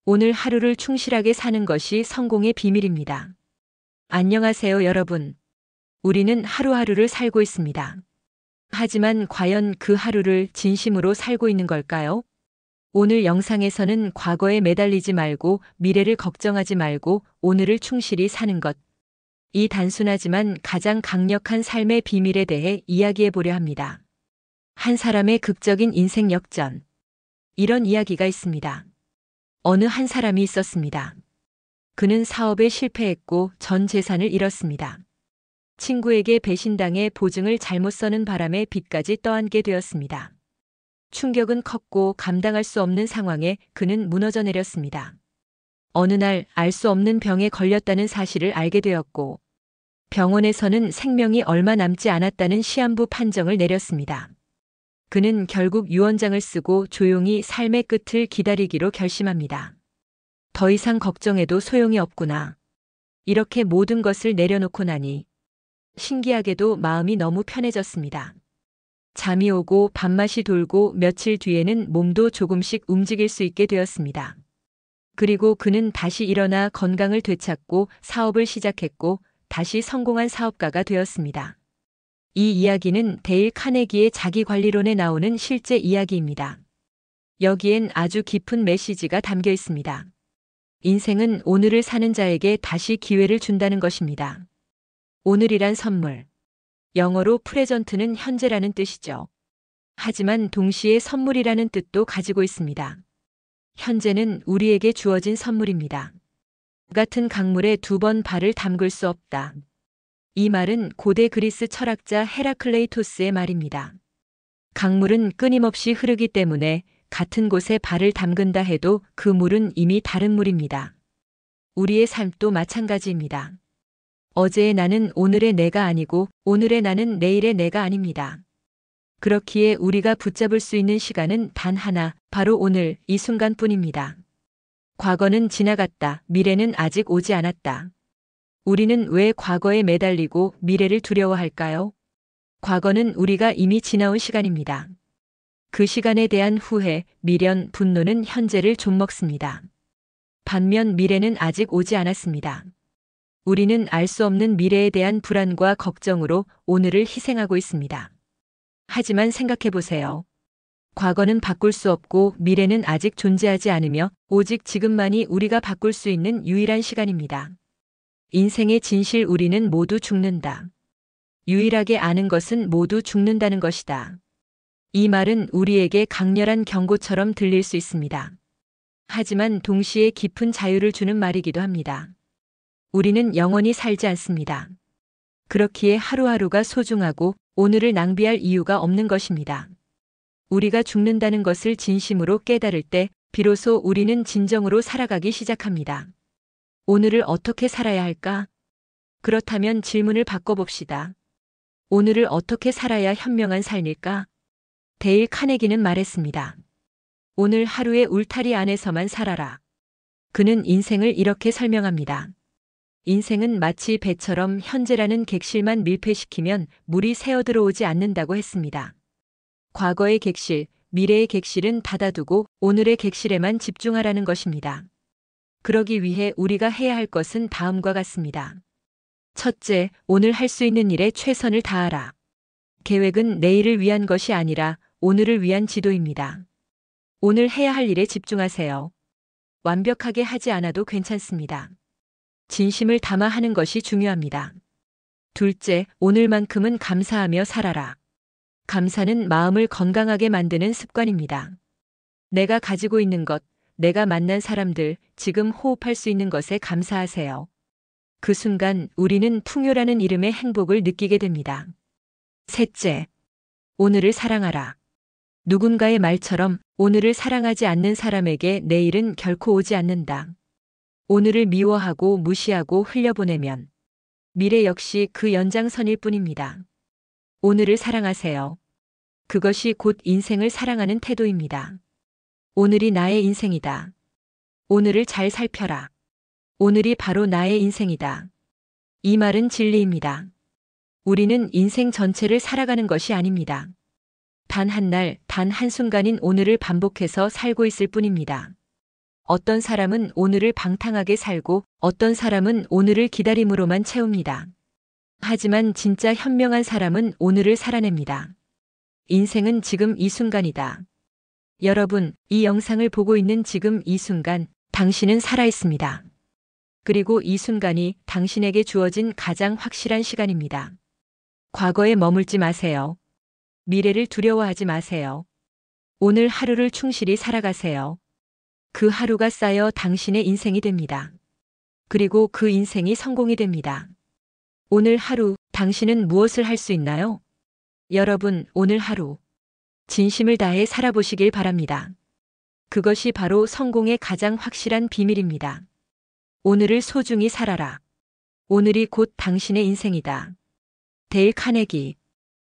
오늘 하루를 충실하게 사는 것이 성공의 비밀입니다. 안녕하세요, 여러분. 우리는 하루하루를 살고 있습니다. 하지만 과연 그 하루를 진심으로 살고 있는 걸까요? 오늘 영상에서는 과거에 매달리지 말고 미래를 걱정하지 말고 오늘을 충실히 사는 것. 이 단순하지만 가장 강력한 삶의 비밀에 대해 이야기해 보려 합니다. 한 사람의 극적인 인생 역전. 이런 이야기가 있습니다. 어느 한 사람이 있었습니다. 그는 사업에 실패했고 전 재산을 잃었습니다. 친구에게 배신당해 보증을 잘못 서는 바람에 빚까지 떠안게 되었습니다. 충격은 컸고 감당할 수 없는 상황에 그는 무너져 내렸습니다. 어느 날 알 수 없는 병에 걸렸다는 사실을 알게 되었고 병원에서는 생명이 얼마 남지 않았다는 시한부 판정을 내렸습니다. 그는 결국 유언장을 쓰고 조용히 삶의 끝을 기다리기로 결심합니다. 더 이상 걱정해도 소용이 없구나. 이렇게 모든 것을 내려놓고 나니 신기하게도 마음이 너무 편해졌습니다. 잠이 오고 밥맛이 돌고 며칠 뒤에는 몸도 조금씩 움직일 수 있게 되었습니다. 그리고 그는 다시 일어나 건강을 되찾고 사업을 시작했고 다시 성공한 사업가가 되었습니다. 이 이야기는 데일 카네기의 자기관리론에 나오는 실제 이야기입니다. 여기엔 아주 깊은 메시지가 담겨 있습니다. 인생은 오늘을 사는 자에게 다시 기회를 준다는 것입니다. 오늘이란 선물. 영어로 프레전트는 현재라는 뜻이죠. 하지만 동시에 선물이라는 뜻도 가지고 있습니다. 현재는 우리에게 주어진 선물입니다. 같은 강물에 두 번 발을 담글 수 없다. 이 말은 고대 그리스 철학자 헤라클레이토스의 말입니다. 강물은 끊임없이 흐르기 때문에 같은 곳에 발을 담근다 해도 그 물은 이미 다른 물입니다. 우리의 삶도 마찬가지입니다. 어제의 나는 오늘의 내가 아니고 오늘의 나는 내일의 내가 아닙니다. 그렇기에 우리가 붙잡을 수 있는 시간은 단 하나, 바로 오늘 이 순간뿐입니다. 과거는 지나갔다. 미래는 아직 오지 않았다. 우리는 왜 과거에 매달리고 미래를 두려워할까요? 과거는 우리가 이미 지나온 시간입니다. 그 시간에 대한 후회, 미련, 분노는 현재를 좀먹습니다. 반면 미래는 아직 오지 않았습니다. 우리는 알 수 없는 미래에 대한 불안과 걱정으로 오늘을 희생하고 있습니다. 하지만 생각해 보세요. 과거는 바꿀 수 없고 미래는 아직 존재하지 않으며 오직 지금만이 우리가 바꿀 수 있는 유일한 시간입니다. 인생의 진실, 우리는 모두 죽는다. 유일하게 아는 것은 모두 죽는다는 것이다. 이 말은 우리에게 강렬한 경고처럼 들릴 수 있습니다. 하지만 동시에 깊은 자유를 주는 말이기도 합니다. 우리는 영원히 살지 않습니다. 그렇기에 하루하루가 소중하고 오늘을 낭비할 이유가 없는 것입니다. 우리가 죽는다는 것을 진심으로 깨달을 때 비로소 우리는 진정으로 살아가기 시작합니다. 오늘을 어떻게 살아야 할까? 그렇다면 질문을 바꿔봅시다. 오늘을 어떻게 살아야 현명한 삶일까? 데일 카네기는 말했습니다. 오늘 하루의 울타리 안에서만 살아라. 그는 인생을 이렇게 설명합니다. 인생은 마치 배처럼 현재라는 객실만 밀폐시키면 물이 새어 들어오지 않는다고 했습니다. 과거의 객실, 미래의 객실은 닫아두고 오늘의 객실에만 집중하라는 것입니다. 그러기 위해 우리가 해야 할 것은 다음과 같습니다. 첫째, 오늘 할 수 있는 일에 최선을 다하라. 계획은 내일을 위한 것이 아니라 오늘을 위한 지도입니다. 오늘 해야 할 일에 집중하세요. 완벽하게 하지 않아도 괜찮습니다. 진심을 담아 하는 것이 중요합니다. 둘째, 오늘만큼은 감사하며 살아라. 감사는 마음을 건강하게 만드는 습관입니다. 내가 가지고 있는 것, 내가 만난 사람들, 지금 호흡할 수 있는 것에 감사하세요. 그 순간 우리는 풍요라는 이름의 행복을 느끼게 됩니다. 셋째, 오늘을 사랑하라. 누군가의 말처럼 오늘을 사랑하지 않는 사람에게 내일은 결코 오지 않는다. 오늘을 미워하고 무시하고 흘려보내면 미래 역시 그 연장선일 뿐입니다. 오늘을 사랑하세요. 그것이 곧 인생을 사랑하는 태도입니다. 오늘이 나의 인생이다. 오늘을 잘 살펴라. 오늘이 바로 나의 인생이다. 이 말은 진리입니다. 우리는 인생 전체를 살아가는 것이 아닙니다. 단 한 날, 단 한순간인 오늘을 반복해서 살고 있을 뿐입니다. 어떤 사람은 오늘을 방탕하게 살고 어떤 사람은 오늘을 기다림으로만 채웁니다. 하지만 진짜 현명한 사람은 오늘을 살아냅니다. 인생은 지금 이 순간이다. 여러분, 이 영상을 보고 있는 지금 이 순간, 당신은 살아있습니다. 그리고 이 순간이 당신에게 주어진 가장 확실한 시간입니다. 과거에 머물지 마세요. 미래를 두려워하지 마세요. 오늘 하루를 충실히 살아가세요. 그 하루가 쌓여 당신의 인생이 됩니다. 그리고 그 인생이 성공이 됩니다. 오늘 하루 당신은 무엇을 할 수 있나요? 여러분, 오늘 하루 진심을 다해 살아보시길 바랍니다. 그것이 바로 성공의 가장 확실한 비밀입니다. 오늘을 소중히 살아라. 오늘이 곧 당신의 인생이다. 데일 카네기